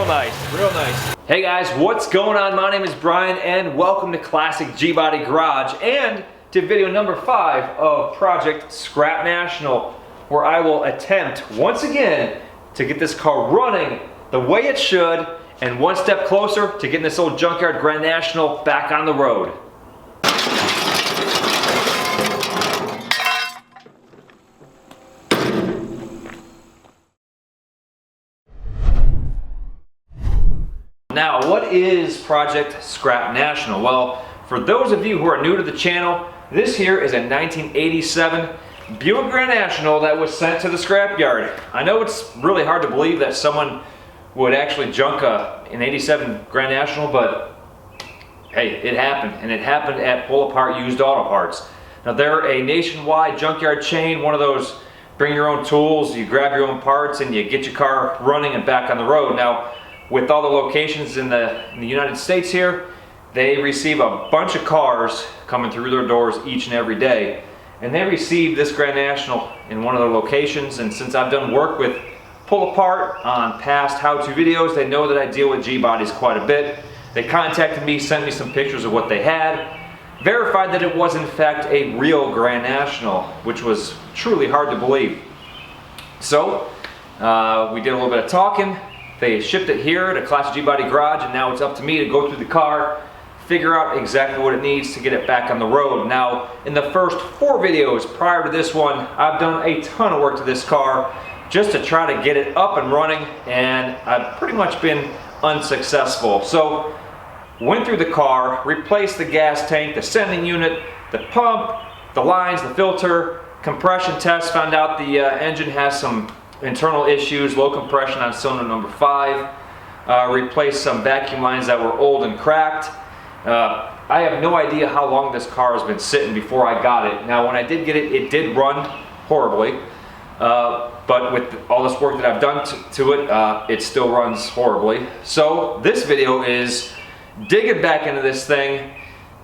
Real nice, real nice. Hey guys, what's going on? My name is Brian and welcome to Classic Gbody Garage and to video number 5 of Project Scrap National, where I will attempt once again to get this car running the way it should and one step closer to getting this old Junkyard Grand National back on the road. Now, what is Project Scrap National? Well, for those of you who are new to the channel, this here is a 1987 Buick Grand National that was sent to the scrapyard. I know it's really hard to believe that someone would actually junk an 87 Grand National, but hey, it happened, and it happened at Pull Apart Used Auto Parts. Now, they're a nationwide junkyard chain, one of those bring your own tools, you grab your own parts, and you get your car running and back on the road. Now, with all the locations in the United States here, they receive a bunch of cars coming through their doors each and every day. And they received this Grand National in one of their locations, and since I've done work with Pull Apart on past how-to videos, they know that I deal with G-bodies quite a bit. They contacted me, sent me some pictures of what they had, verified that it was in fact a real Grand National, which was truly hard to believe. So, we did a little bit of talking. They shipped it here to Classic Gbody Garage, and now it's up to me to go through the car, figure out exactly what it needs to get it back on the road. Now, in the first 4 videos prior to this one, I've done a ton of work to this car just to try to get it up and running, and I've pretty much been unsuccessful. So, went through the car, replaced the gas tank, the sending unit, the pump, the lines, the filter, compression test, found out the engine has some internal issues, low compression on cylinder number 5, replaced some vacuum lines that were old and cracked. I have no idea how long this car has been sitting before I got it. Now, when I did get it, it did run horribly, but with all this work that I've done to it, it still runs horribly. So this video is digging back into this thing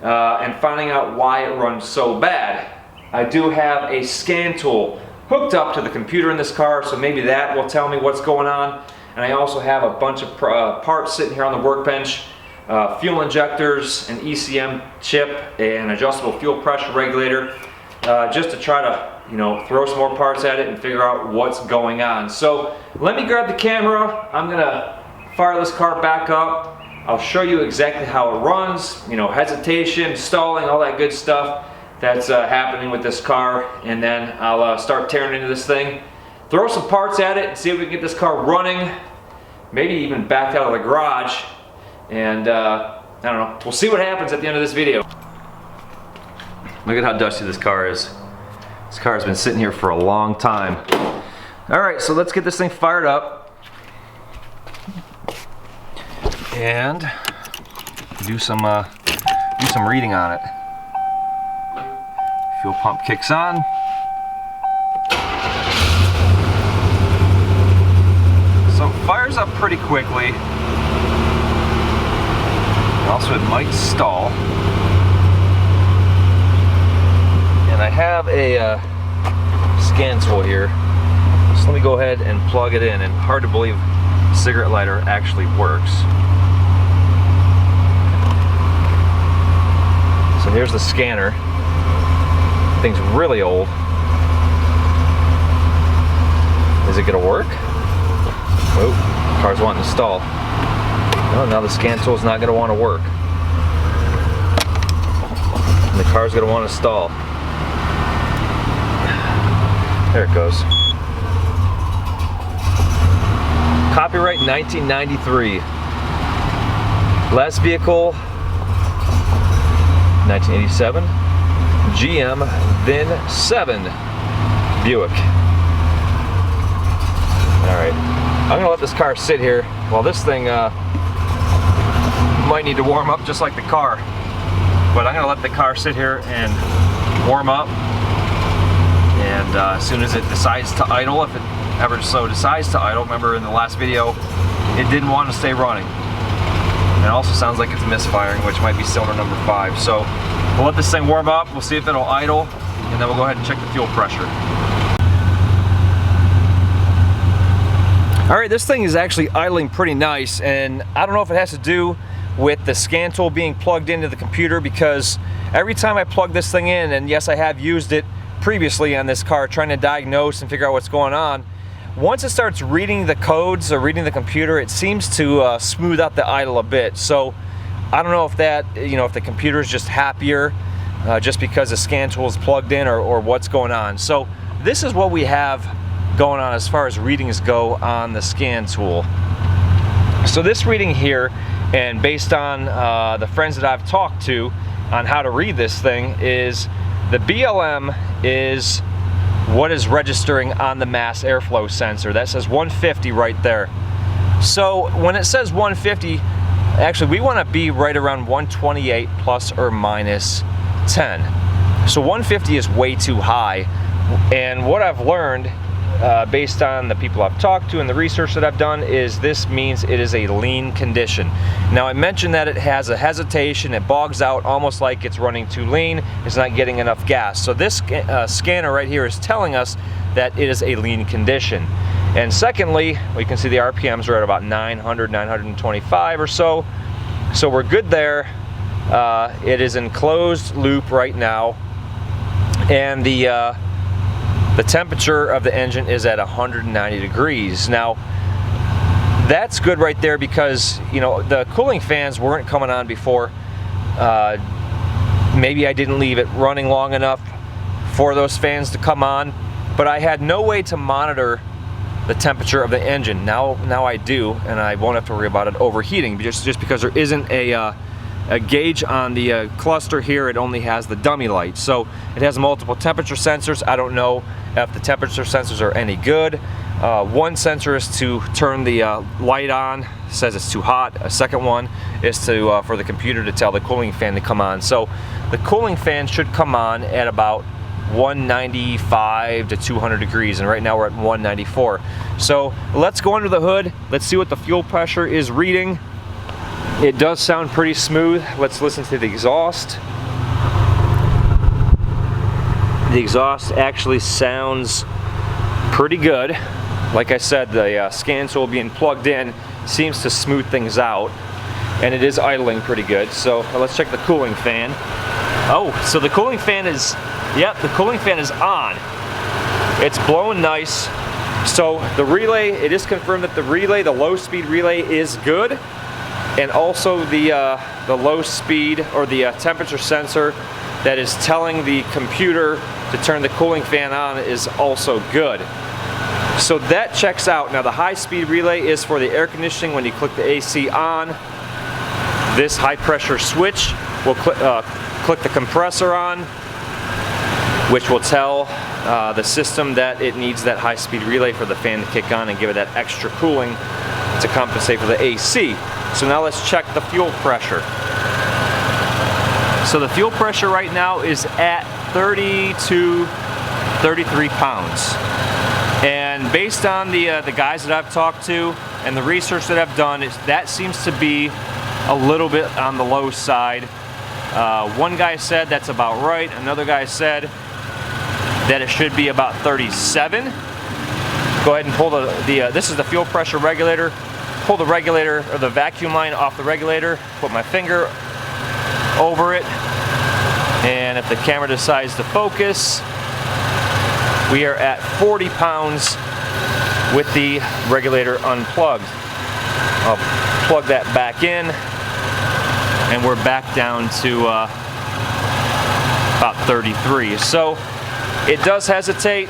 and finding out why it runs so bad. I do have a scan tool hooked up to the computer in this car, so maybe that will tell me what's going on. And I also have a bunch of parts sitting here on the workbench, fuel injectors, an ECM chip, an adjustable fuel pressure regulator, just to try to, you know, throw some more parts at it and figure out what's going on. So let me grab the camera. I'm gonna fire this car back up. I'll show you exactly how it runs, you know, hesitation, stalling, all that good stuff that's happening with this car, and then I'll start tearing into this thing, throw some parts at it, and see if we can get this car running, maybe even backed out of the garage, and I don't know, we'll see what happens at the end of this video. Look at how dusty this car is. This car has been sitting here for a long time. Alright, so let's get this thing fired up and do some reading on it. Fuel pump kicks on. So it fires up pretty quickly. Also, it might stall. And I have a scan tool here. So let me go ahead and plug it in. And hard to believe a cigarette lighter actually works. So here's the scanner. Thing's really old. Is it gonna work? Oh, car's wanting to stall. Oh, now the scan tool's not gonna want to work. And the car's gonna want to stall. There it goes. Copyright 1993. Last vehicle 1987. GM VIN 7 Buick. Alright, I'm gonna let this car sit here while this thing might need to warm up just like the car, but I'm gonna let the car sit here and warm up, and as soon as it decides to idle, if it ever so decides to idle, remember in the last video it didn't want to stay running. And it also sounds like it's misfiring, which might be cylinder number 5. So we'll let this thing warm up, we'll see if it'll idle, and then we'll go ahead and check the fuel pressure. All right, this thing is actually idling pretty nice, and I don't know if it has to do with the scan tool being plugged into the computer, because every time I plug this thing in, and yes, I have used it previously on this car trying to diagnose and figure out what's going on, once it starts reading the codes or reading the computer, it seems to smooth out the idle a bit. So I don't know if that, if the computer is just happier just because the scan tool is plugged in, or what's going on. So this is what we have going on as far as readings go on the scan tool. So this reading here, and based on the friends that I've talked to on how to read this thing, is the BLM is what is registering on the mass airflow sensor. That says 150 right there. So when it says 150, actually we want to be right around 128 plus or minus 10. So 150 is way too high, and what I've learned based on the people I've talked to and the research that I've done is this means it is a lean condition. Now I mentioned that it has a hesitation, it bogs out almost like it's running too lean, it's not getting enough gas. So this scanner right here is telling us that it is a lean condition. And secondly, we can see the RPMs are at about 900, 925 or so. So we're good there. It is in closed loop right now, and the temperature of the engine is at 190 degrees. Now, that's good right there because, the cooling fans weren't coming on before. Maybe I didn't leave it running long enough for those fans to come on, but I had no way to monitor the temperature of the engine. Now I do, and I won't have to worry about it overheating, just because there isn't a gauge on the cluster here. It only has the dummy light. So it has multiple temperature sensors. I don't know if the temperature sensors are any good. One sensor is to turn the light on, says it's too hot. A second one is to for the computer to tell the cooling fan to come on. So the cooling fan should come on at about 195 to 200 degrees, and right now we're at 194. So let's go under the hood. Let's see what the fuel pressure is reading. It does sound pretty smooth. Let's listen to the exhaust. The exhaust actually sounds pretty good. Like I said, the scan tool being plugged in seems to smooth things out, and it is idling pretty good. So let's check the cooling fan. Oh, so the cooling fan is, yep, the cooling fan is on. It's blowing nice. So the relay, it is confirmed that the relay, the low speed relay, is good. And also the low speed, or the temperature sensor that is telling the computer to turn the cooling fan on, is also good. So that checks out. Now the high speed relay is for the air conditioning. When you click the AC on, this high pressure switch will click the compressor on, which will tell the system that it needs that high speed relay for the fan to kick on and give it that extra cooling to compensate for the AC. So now let's check the fuel pressure. So the fuel pressure right now is at 30 to 33 pounds. And based on the guys that I've talked to and the research that I've done, that seems to be a little bit on the low side. One guy said that's about right. Another guy said that it should be about 37. Go ahead and pull this is the fuel pressure regulator. Pull the regulator, or the vacuum line, off the regulator, put my finger over it, and if the camera decides to focus, we are at 40 pounds with the regulator unplugged. I'll plug that back in, and we're back down to about 33. So it does hesitate.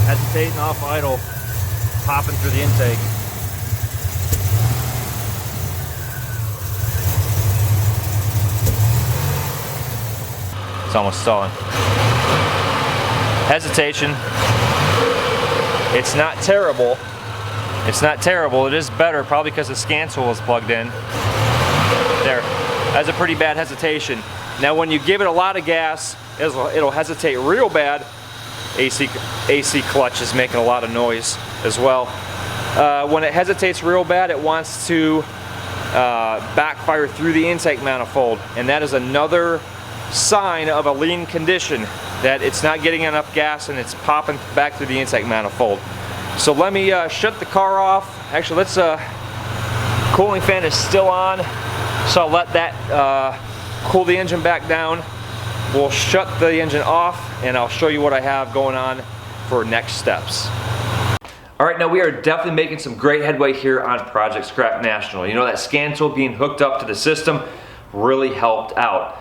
Hesitating off idle, popping through the intake. It's almost stalling. Hesitation. It's not terrible. It's not terrible. It is better, probably because the scan tool is plugged in. There. That's a pretty bad hesitation. Now when you give it a lot of gas, it'll hesitate real bad. AC clutch is making a lot of noise as well. When it hesitates real bad, it wants to backfire through the intake manifold, and that is another sign of a lean condition, that it's not getting enough gas and it's popping back through the intake manifold. So let me shut the car off. Actually, let's cooling fan is still on, so I'll let that cool the engine back down. We'll shut the engine off and I'll show you what I have going on for next steps. All right, now we are definitely making some great headway here on Project Scrap National. You know, that scan tool being hooked up to the system really helped out.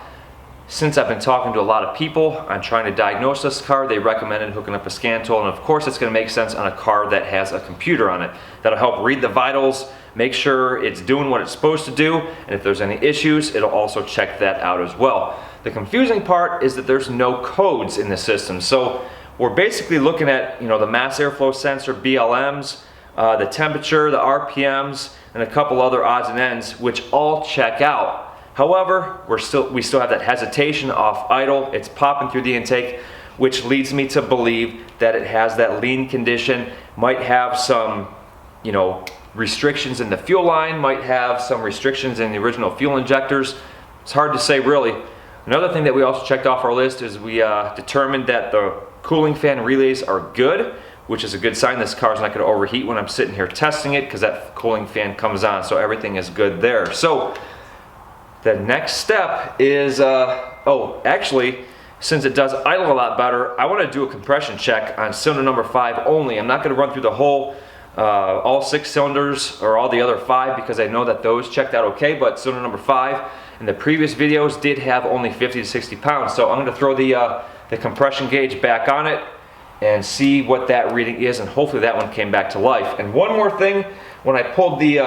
Since I've been talking to a lot of people on trying to diagnose this car, they recommended hooking up a scan tool, and of course it's going to make sense on a car that has a computer on it. That'll help read the vitals, make sure it's doing what it's supposed to do, and if there's any issues, it'll also check that out as well. The confusing part is that there's no codes in the system, so we're basically looking at, you know, the mass airflow sensor, BLMs, the temperature, the RPMs, and a couple other odds and ends, which all check out. However, we still have that hesitation off idle. It's popping through the intake, which leads me to believe that it has that lean condition, might have some, you know, restrictions in the fuel line, might have some restrictions in the original fuel injectors. It's hard to say really. Another thing that we also checked off our list is we determined that the cooling fan relays are good, which is a good sign this car is not going to overheat when I'm sitting here testing it, because that cooling fan comes on, so everything is good there. So the next step is, actually, since it does idle a lot better, I want to do a compression check on cylinder number 5 only. I'm not going to run through the whole, all 6 cylinders or all the other 5, because I know that those checked out okay, but cylinder number 5 in the previous videos did have only 50 to 60 pounds. So I'm going to throw the compression gauge back on it and see what that reading is, and hopefully that one came back to life. And one more thing, when I pulled the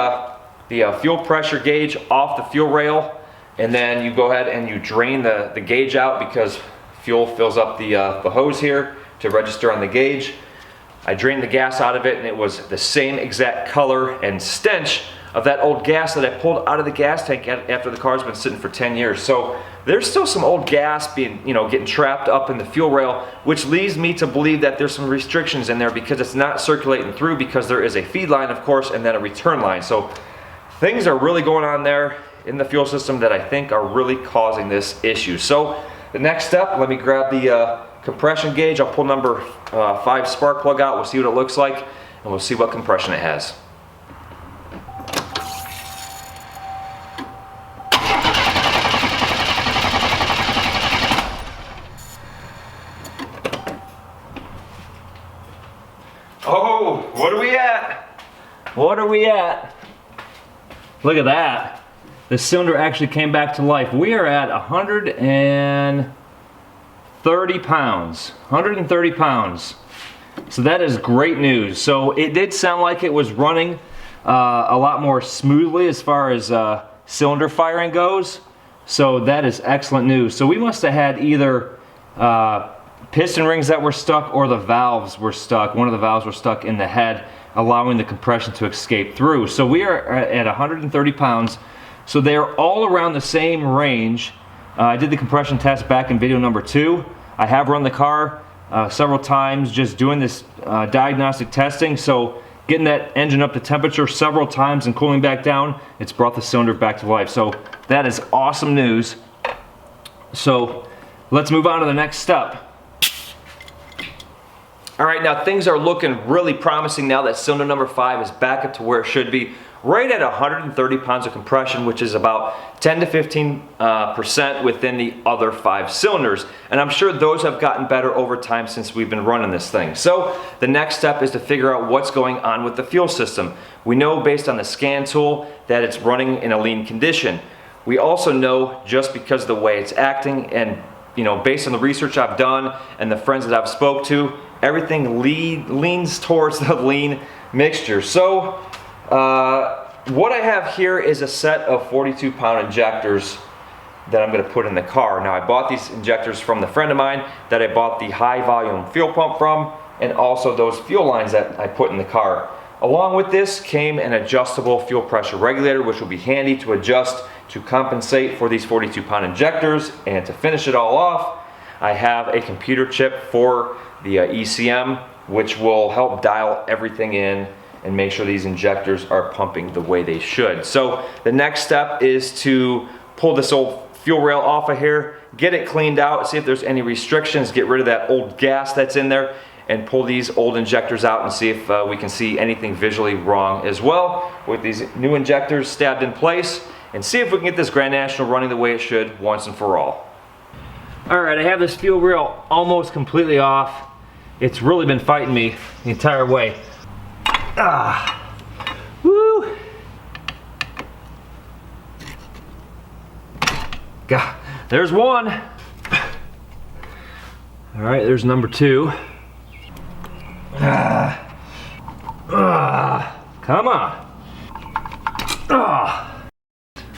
fuel pressure gauge off the fuel rail, and then you go ahead and you drain the gauge out, because fuel fills up the hose here to register on the gauge. I drained the gas out of it, and it was the same exact color and stench of that old gas that I pulled out of the gas tank after the car's been sitting for 10 years. So there's still some old gas being, you know, getting trapped up in the fuel rail, which leads me to believe that there's some restrictions in there, because it's not circulating through, because there is a feed line, of course, and then a return line. So things are really going on there in the fuel system that I think are really causing this issue. So the next step, let me grab the compression gauge. I'll pull number 5 spark plug out. We'll see what it looks like, and we'll see what compression it has. Oh, what are we at? What are we at? Look at that. The cylinder actually came back to life. We are at 130 pounds. 130 pounds. So that is great news. So it did sound like it was running a lot more smoothly as far as cylinder firing goes. So that is excellent news. So we must have had either piston rings that were stuck, or the valves were stuck. One of the valves were stuck in the head, allowing the compression to escape through. So we are at 130 pounds. So they're all around the same range. I did the compression test back in video number 2. I have run the car several times just doing this diagnostic testing. So getting that engine up to temperature several times and cooling back down, it's brought the cylinder back to life. So that is awesome news. So let's move on to the next step. All right, now things are looking really promising now that cylinder number 5 is back up to where it should be, right at 130 pounds of compression, which is about 10 to 15% within the other 5 cylinders. And I'm sure those have gotten better over time since we've been running this thing. So the next step is to figure out what's going on with the fuel system. We know based on the scan tool that it's running in a lean condition. We also know, just because of the way it's acting, and you know, based on the research I've done and the friends that I've spoke to, everything leans towards the lean mixture. So what I have here is a set of 42-pound injectors that I'm going to put in the car. Now, I bought these injectors from the friend of mine that I bought the high volume fuel pump from, and also those fuel lines that I put in the car. Along with this came an adjustable fuel pressure regulator, which will be handy to adjust to compensate for these 42-pound injectors. And to finish it all off, I have a computer chip for the ECM, which will help dial everything in and make sure these injectors are pumping the way they should. So the next step is to pull this old fuel rail off of here, get it cleaned out, see if there's any restrictions, get rid of that old gas that's in there, and pull these old injectors out and see if we can see anything visually wrong as well with these new injectors stabbed in place, and see if we can get this Grand National running the way it should once and for all. All right, I have this fuel rail almost completely off. It's really been fighting me the entire way. Woo! God, there's one. All right, there's number two. Come on.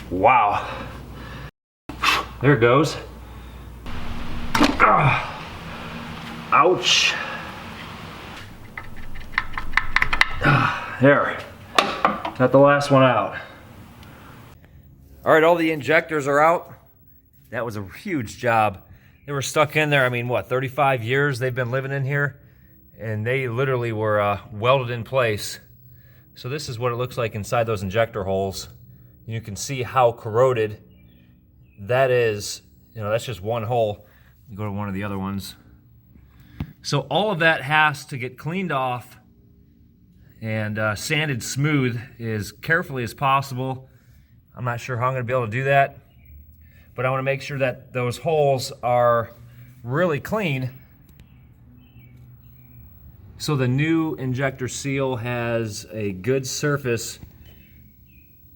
Wow. There it goes. Ouch. There. Got the last one out. All right, all the injectors are out. That was a huge job. They were stuck in there, I mean, what, 35 years they've been living in here? And they literally were welded in place. So this is what it looks like inside those injector holes. You can see how corroded that is. You know, that's just one hole. You go to one of the other ones. So all of that has to get cleaned off and sanded smooth as carefully as possible. I'm not sure how I'm gonna be able to do that, but I wanna make sure that those holes are really clean so the new injector seal has a good surface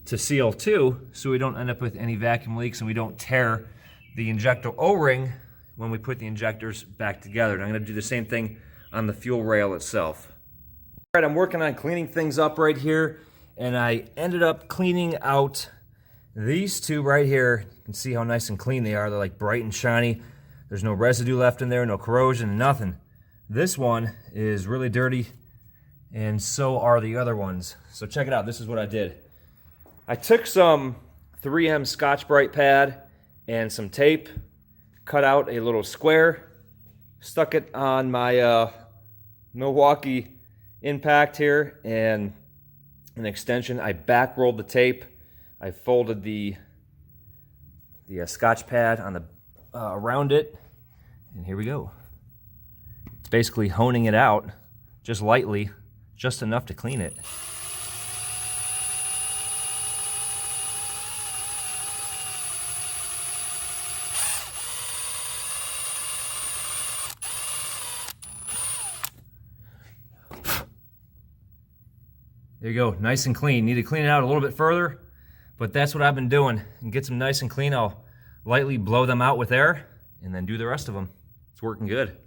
to seal to, so we don't end up with any vacuum leaks and we don't tear the injector O-ring when we put the injectors back together. And I'm gonna do the same thing on the fuel rail itself. All right, I'm working on cleaning things up right here, and I ended up cleaning out these two right here. You can see how nice and clean they are. They're like bright and shiny. There's no residue left in there, no corrosion, nothing. This one is really dirty, and so are the other ones. So check it out, this is what I did. I took some 3M Scotch-Brite pad and some tape, cut out a little square, stuck it on my Milwaukee impact here and an extension. I back rolled the tape. I folded the Scotch pad on the around it, and here we go. It's basically honing it out just lightly, just enough to clean it. There you go, nice and clean. Need to clean it out a little bit further, but that's what I've been doing. And get them nice and clean, I'll lightly blow them out with air and then do the rest of them. It's working good.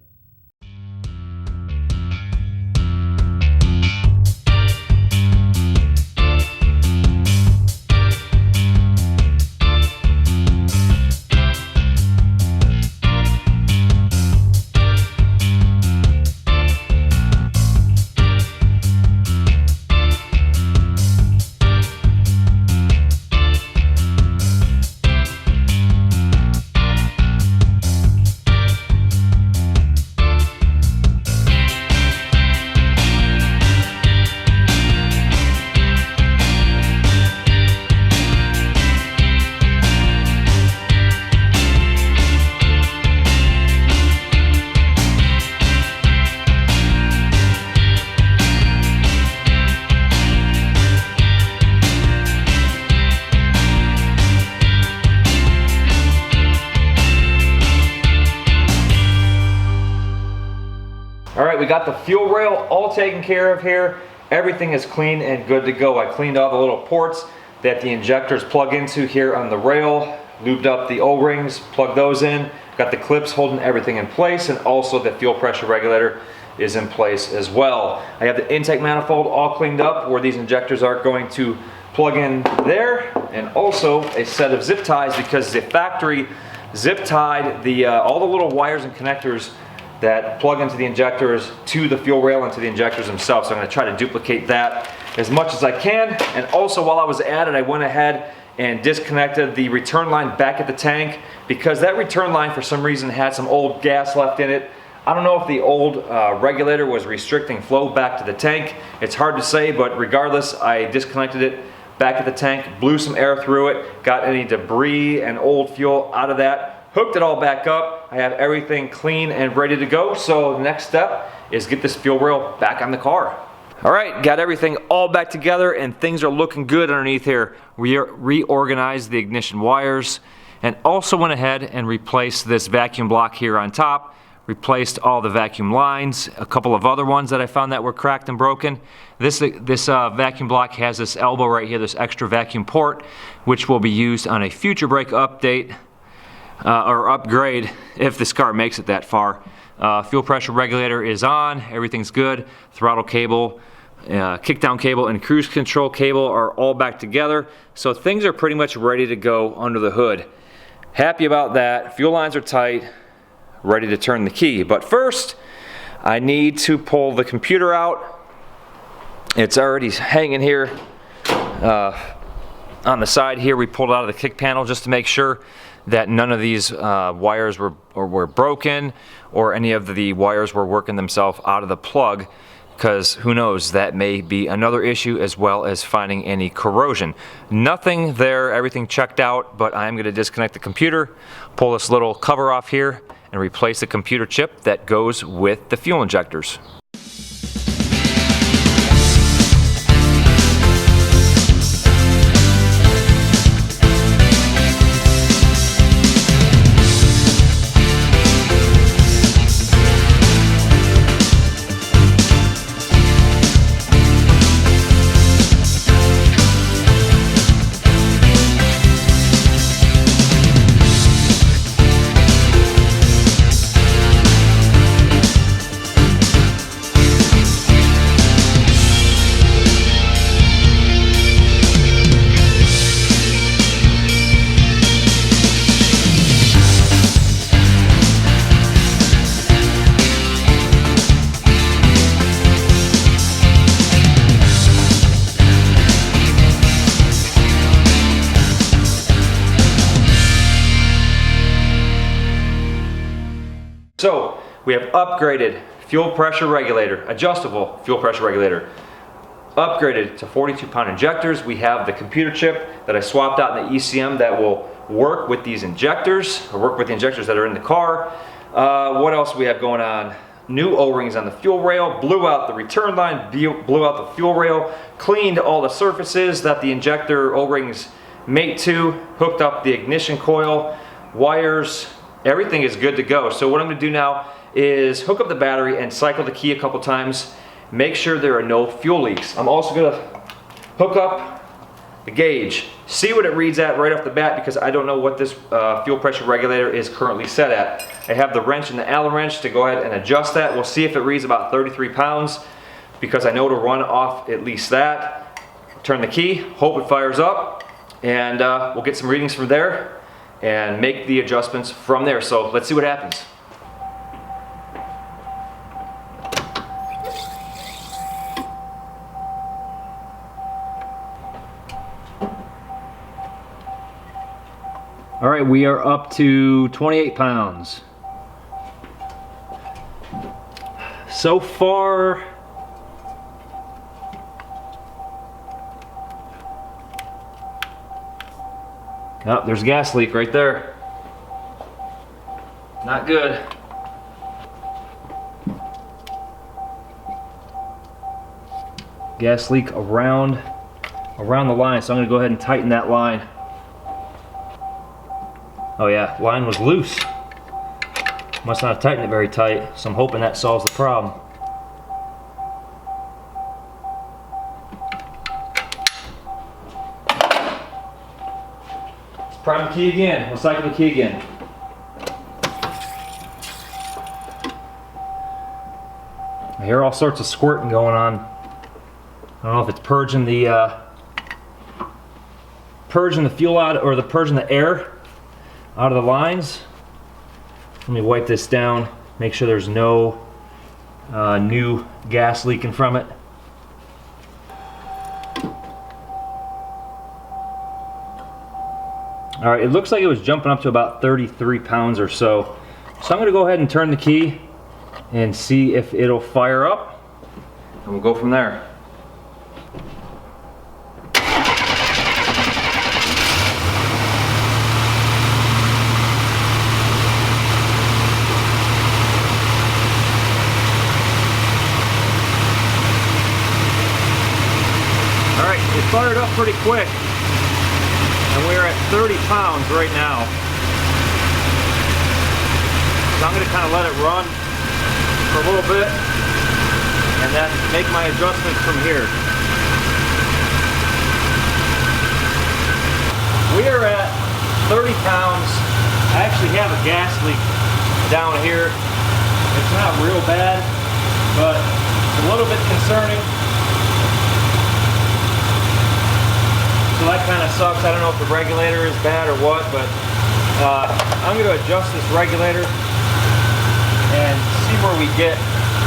All right, we got the fuel rail all taken care of here. Everything is clean and good to go. I cleaned all the little ports that the injectors plug into here on the rail, lubed up the O-rings, plugged those in, got the clips holding everything in place, and also the fuel pressure regulator is in place as well. I have the intake manifold all cleaned up where these injectors are going to plug in there, and also a set of zip ties because the factory zip tied all the little wires and connectors that plug into the injectors to the fuel rail and to the injectors themselves. So I'm going to try to duplicate that as much as I can. And also while I was at it, I went ahead and disconnected the return line back at the tank because that return line for some reason had some old gas left in it. I don't know if the old regulator was restricting flow back to the tank. It's hard to say, but regardless, I disconnected it back at the tank, blew some air through it, got any debris and old fuel out of that, hooked it all back up. I have everything clean and ready to go. So the next step is get this fuel rail back on the car. All right, got everything all back together and things are looking good underneath here. We reorganized the ignition wires and also went ahead and replaced this vacuum block here on top. Replaced all the vacuum lines, a couple of other ones that I found that were cracked and broken. This vacuum block has this elbow right here, this extra vacuum port, which will be used on a future brake update or upgrade if this car makes it that far. Fuel pressure regulator is on, everything's good. Throttle cable, kickdown cable, and cruise control cable are all back together. So things are pretty much ready to go under the hood. Happy about that. Fuel lines are tight. Ready to turn the key. But first, I need to pull the computer out. It's already hanging here on the side here. We pulled it out of the kick panel just to make sure that none of these wires were broken or any of the wires were working themselves out of the plug, because who knows, that may be another issue, as well as finding any corrosion. Nothing there, everything checked out, but I'm going to disconnect the computer, pull this little cover off here, and replace the computer chip that goes with the fuel injectors. So we have upgraded fuel pressure regulator, adjustable fuel pressure regulator, upgraded to 42-pound injectors. We have the computer chip that I swapped out in the ECM that will work with these injectors, or work with the injectors that are in the car. What else we have going on? New O-rings on the fuel rail, blew out the return line, blew out the fuel rail, cleaned all the surfaces that the injector O-rings mate to, hooked up the ignition coil, wires. Everything is good to go. So what I'm going to do now is hook up the battery and cycle the key a couple times. Make sure there are no fuel leaks. I'm also going to hook up the gauge, see what it reads at right off the bat, because I don't know what this fuel pressure regulator is currently set at. I have the wrench and the Allen wrench to go ahead and adjust that. We'll see if it reads about 33 pounds, because I know to run off at least that. Turn the key, hope it fires up, and we'll get some readings from there and make the adjustments from there. So let's see what happens. All right, we are up to 28 pounds. So far, oh, there's a gas leak right there. Not good. Gas leak around the line, so I'm gonna go ahead and tighten that line. Oh yeah, line was loose. Must not have tightened it very tight, so I'm hoping that solves the problem. Prime the key again. We'll cycle the key again. I hear all sorts of squirting going on. I don't know if it's purging the fuel out, or purging the air out of the lines. Let me wipe this down, make sure there's no new gas leaking from it. All right, it looks like it was jumping up to about 33 pounds or so. So I'm gonna go ahead and turn the key and see if it'll fire up, and we'll go from there. Alright, it fired up pretty quick, and we're at 30 pounds right now. So I'm going to kind of let it run for a little bit, and then make my adjustments from here. We are at 30 pounds. I actually have a gas leak down here. It's not real bad, but it's a little bit concerning. So that kind of sucks. I don't know if the regulator is bad or what, but I'm going to adjust this regulator and see where we get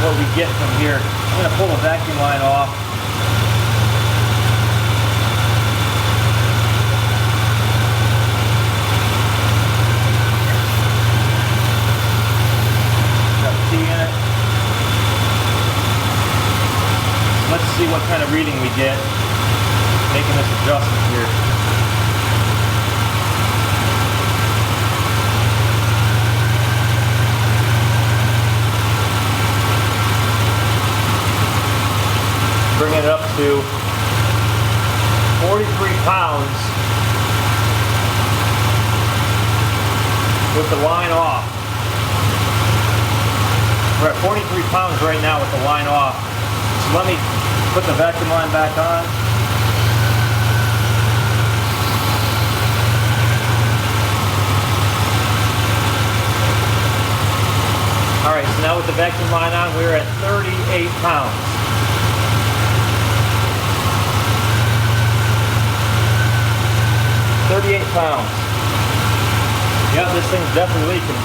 what we get from here. I'm going to pull the vacuum line off. Got a key in it. Let's see what kind of reading we get making this adjustment here. Bringing it up to 43 pounds with the line off. We're at 43 pounds right now with the line off. So let me put the vacuum line back on. Alright, so now with the vacuum line on, we're at 38 pounds. £38. Yeah, this thing's definitely leaking.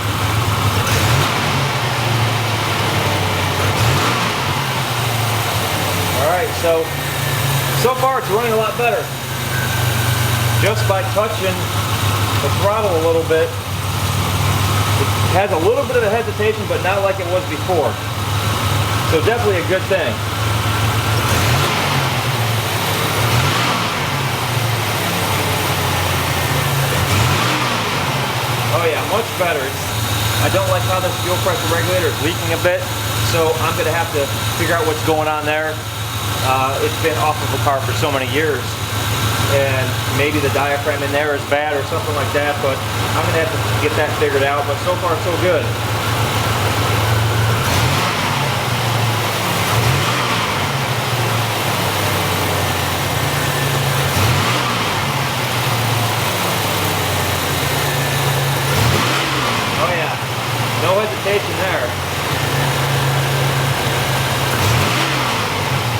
Alright, so far it's running a lot better. Just by touching the throttle a little bit, it has a little bit of a hesitation, but not like it was before. So definitely a good thing. Oh yeah, much better. I don't like how this fuel pressure regulator is leaking a bit, so I'm going to have to figure out what's going on there. It's been off of the car for so many years, and maybe the diaphragm in there is bad or something like that, but I'm going to have to get that figured out, but so far so good. Oh yeah, no hesitation there.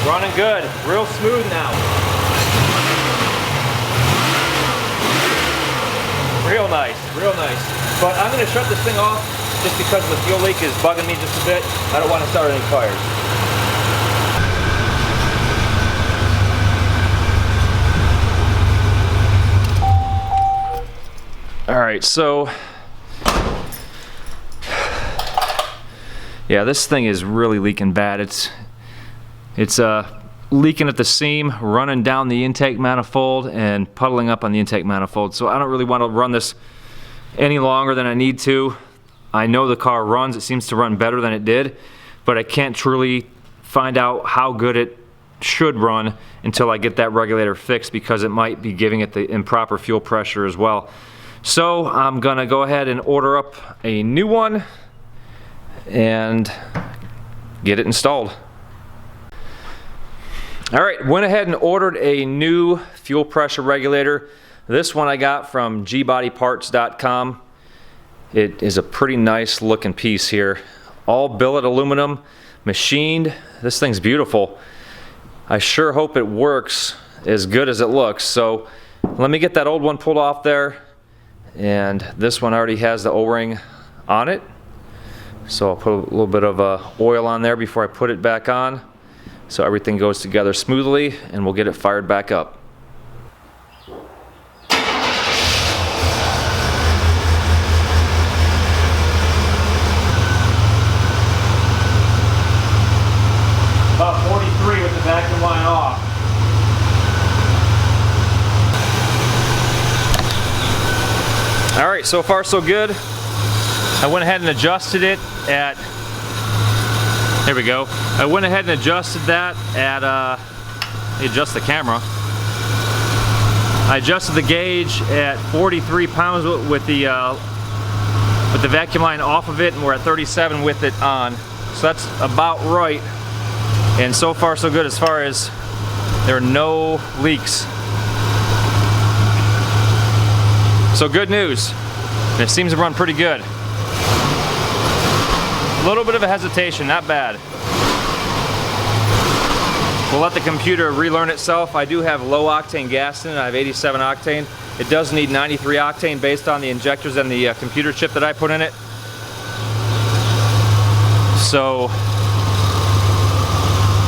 Running good, real smooth now. Real nice, real nice. But I'm going to shut this thing off just because the fuel leak is bugging me just a bit. I don't want to start any fires. Alright, so yeah, this thing is really leaking bad. It's leaking at the seam, running down the intake manifold, and puddling up on the intake manifold. So I don't really want to run this any longer than I need to. I know the car runs. It seems to run better than it did, but I can't truly find out how good it should run until I get that regulator fixed, because it might be giving it the improper fuel pressure as well. So I'm gonna go ahead and order up a new one and get it installed. Alright, went ahead and ordered a new fuel pressure regulator. This one I got from gbodyparts.com. It is a pretty nice looking piece here. All billet aluminum, machined. This thing's beautiful. I sure hope it works as good as it looks. So let me get that old one pulled off there. And this one already has the O-ring on it. So I'll put a little bit of oil on there before I put it back on, so everything goes together smoothly, and we'll get it fired back up. All right, so far so good. I went ahead and adjusted it at, there we go. I went ahead and adjusted that at, adjust the camera. I adjusted the gauge at 43 pounds with the vacuum line off of it, and we're at 37 with it on. So that's about right. And so far so good as far as there are no leaks. So good news. And it seems to run pretty good. A little bit of a hesitation, not bad. We'll let the computer relearn itself. I do have low octane gas in it. I have 87 octane. It does need 93 octane based on the injectors and the computer chip that I put in it. So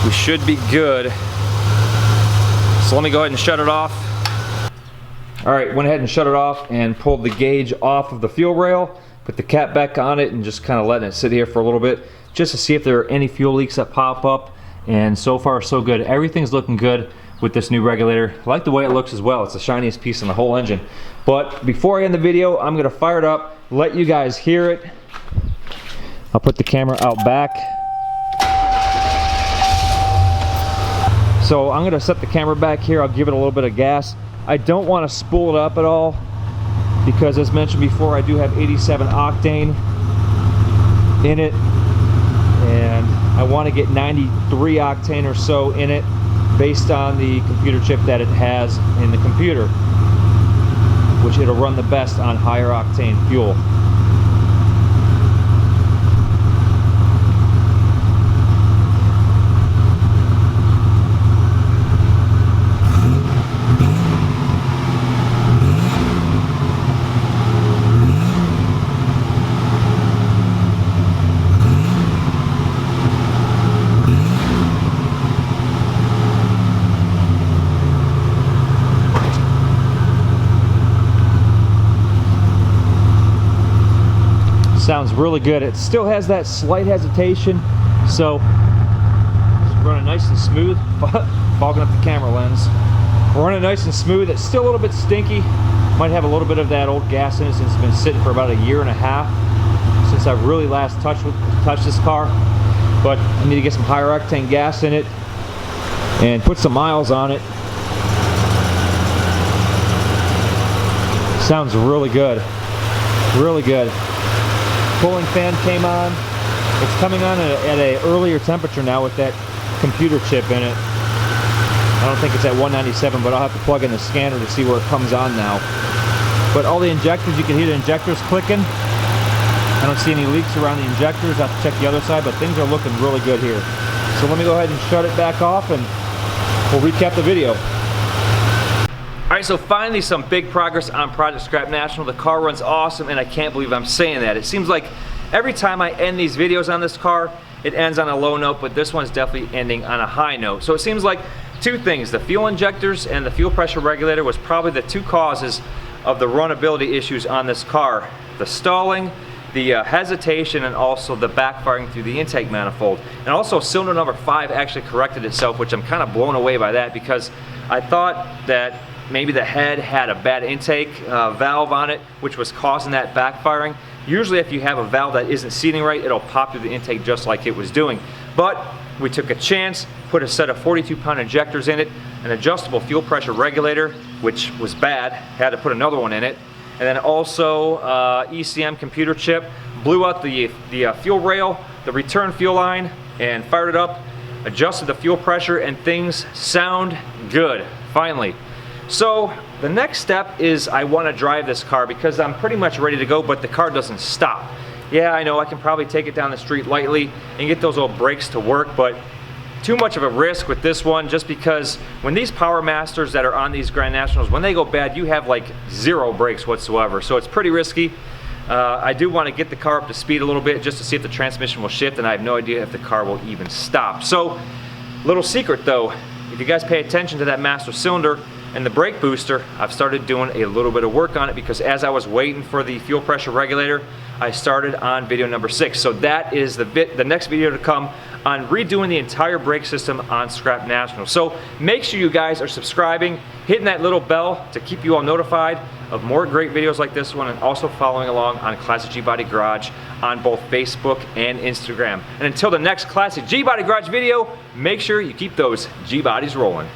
we should be good. So let me go ahead and shut it off. All right, went ahead and shut it off and pulled the gauge off of the fuel rail, put the cap back on it, and just kind of letting it sit here for a little bit just to see if there are any fuel leaks that pop up. And so far so good. Everything's looking good with this new regulator. I like the way it looks as well. It's the shiniest piece in the whole engine. But before I end the video, I'm gonna fire it up, let you guys hear it. I'll put the camera out back. So I'm gonna set the camera back here. I'll give it a little bit of gas. I don't want to spool it up at all because, as mentioned before, I do have 87 octane in it, and I want to get 93 octane or so in it based on the computer chip that it has in the computer, which it'll run the best on higher octane fuel. Sounds really good. It still has that slight hesitation, so it's running nice and smooth. Fogging up the camera lens. We're running nice and smooth. It's still a little bit stinky. Might have a little bit of that old gas in it since it's been sitting for about 1.5 years since I've really last touched this car. But I need to get some higher octane gas in it and put some miles on it. Sounds really good. Really good. Cooling fan came on. It's coming on at an earlier temperature now with that computer chip in it. I don't think it's at 197, but I'll have to plug in the scanner to see where it comes on now. But all the injectors, you can hear the injectors clicking. I don't see any leaks around the injectors. I have to check the other side, but things are looking really good here. So let me go ahead and shut it back off and we'll recap the video. All right, so finally some big progress on Project Scrap National. The car runs awesome, and I can't believe I'm saying that. It seems like every time I end these videos on this car, it ends on a low note, but this one's definitely ending on a high note. So it seems like two things, the fuel injectors and the fuel pressure regulator was probably the two causes of the runnability issues on this car. The stalling, the hesitation, and also the backfiring through the intake manifold. And also cylinder number 5 actually corrected itself, which I'm kind of blown away by that because I thought that maybe the head had a bad intake valve on it, which was causing that backfiring. Usually if you have a valve that isn't seating right, it'll pop through the intake just like it was doing. But we took a chance, put a set of 42-pound injectors in it, an adjustable fuel pressure regulator, which was bad, had to put another one in it, and then also ECM computer chip, blew out the fuel rail, the return fuel line, and fired it up, adjusted the fuel pressure, and things sound good, finally. So the next step is I want to drive this car because I'm pretty much ready to go, but the car doesn't stop. Yeah, I know I can probably take it down the street lightly and get those old brakes to work, but too much of a risk with this one just because when these Power Masters that are on these Grand Nationals, when they go bad, you have like 0 brakes whatsoever. So it's pretty risky. I do want to get the car up to speed a little bit just to see if the transmission will shift, and I have no idea if the car will even stop. So, little secret though, if you guys pay attention to that master cylinder and the brake booster, I've started doing a little bit of work on it because as I was waiting for the fuel pressure regulator, I started on video number 6. So that is the next video to come on redoing the entire brake system on Scrap National. So make sure you guys are subscribing, hitting that little bell to keep you all notified of more great videos like this one, and also following along on Classic Gbody Garage on both Facebook and Instagram. And until the next Classic Gbody Garage video, make sure you keep those G-bodies rolling.